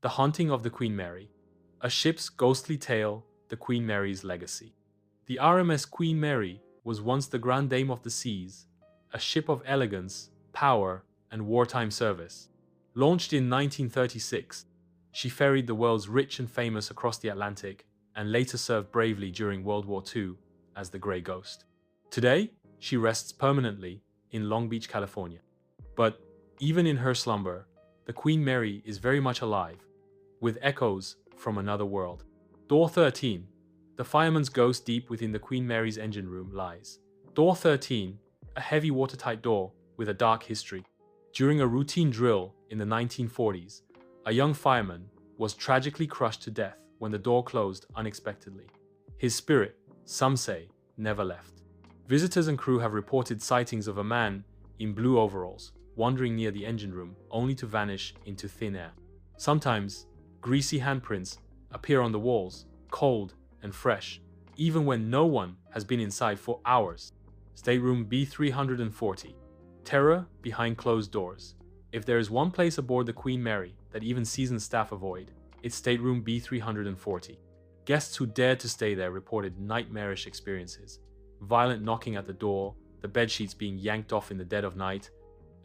The Haunting of the Queen Mary. A ship's ghostly tale, the Queen Mary's legacy. The RMS Queen Mary was once the Grand Dame of the Seas, a ship of elegance, power, and wartime service. Launched in 1936, she ferried the world's rich and famous across the Atlantic and later served bravely during World War II as the Grey Ghost. Today, she rests permanently in Long Beach, California. But even in her slumber, the Queen Mary is very much alive, with echoes from another world. Door 13. The fireman's ghost deep within the Queen Mary's engine room lies. Door 13, a heavy watertight door with a dark history. During a routine drill in the 1940s, a young fireman was tragically crushed to death when the door closed unexpectedly. His spirit, some say, never left. Visitors and crew have reported sightings of a man in blue overalls wandering near the engine room only to vanish into thin air. Sometimes, greasy handprints appear on the walls, cold and fresh, even when no one has been inside for hours. Stateroom B340. Terror behind closed doors. If there is one place aboard the Queen Mary that even seasoned staff avoid, it's Stateroom B340. Guests who dared to stay there reported nightmarish experiences. Violent knocking at the door, the bedsheets being yanked off in the dead of night,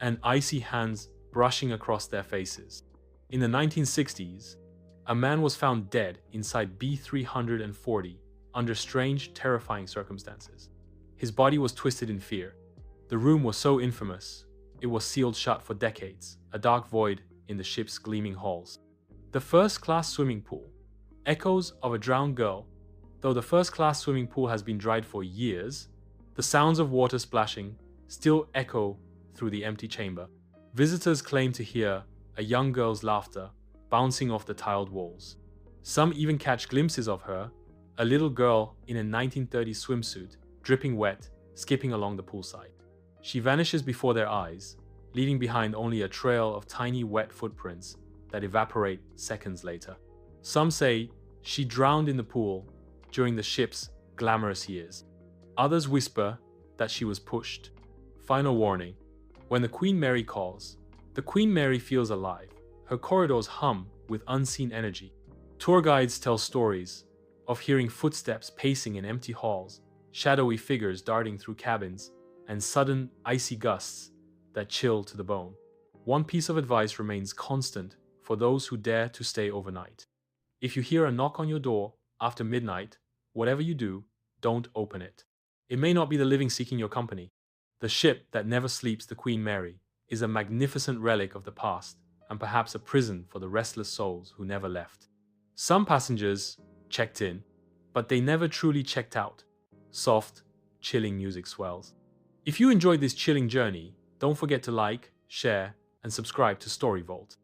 and icy hands brushing across their faces. In the 1960s, a man was found dead inside B340 under strange, terrifying circumstances. His body was twisted in fear. The room was so infamous, it was sealed shut for decades, a dark void in the ship's gleaming halls. The first-class swimming pool. Echoes of a drowned girl. Though the first-class swimming pool has been dried for years, the sounds of water splashing still echo through the empty chamber. Visitors claim to hear a young girl's laughter bouncing off the tiled walls. Some even catch glimpses of her, a little girl in a 1930s swimsuit, dripping wet, skipping along the poolside. She vanishes before their eyes, leaving behind only a trail of tiny wet footprints that evaporate seconds later. Some say she drowned in the pool during the ship's glamorous years. Others whisper that she was pushed. Final warning: when the Queen Mary calls, the Queen Mary feels alive. Her corridors hum with unseen energy. Tour guides tell stories of hearing footsteps pacing in empty halls, shadowy figures darting through cabins, and sudden icy gusts that chill to the bone. One piece of advice remains constant for those who dare to stay overnight. If you hear a knock on your door after midnight, whatever you do, don't open it. It may not be the living seeking your company. The ship that never sleeps, the Queen Mary, is a magnificent relic of the past and perhaps a prison for the restless souls who never left. Some passengers checked in, but they never truly checked out. Soft, chilling music swells. If you enjoyed this chilling journey, don't forget to like, share, and subscribe to Story Vault.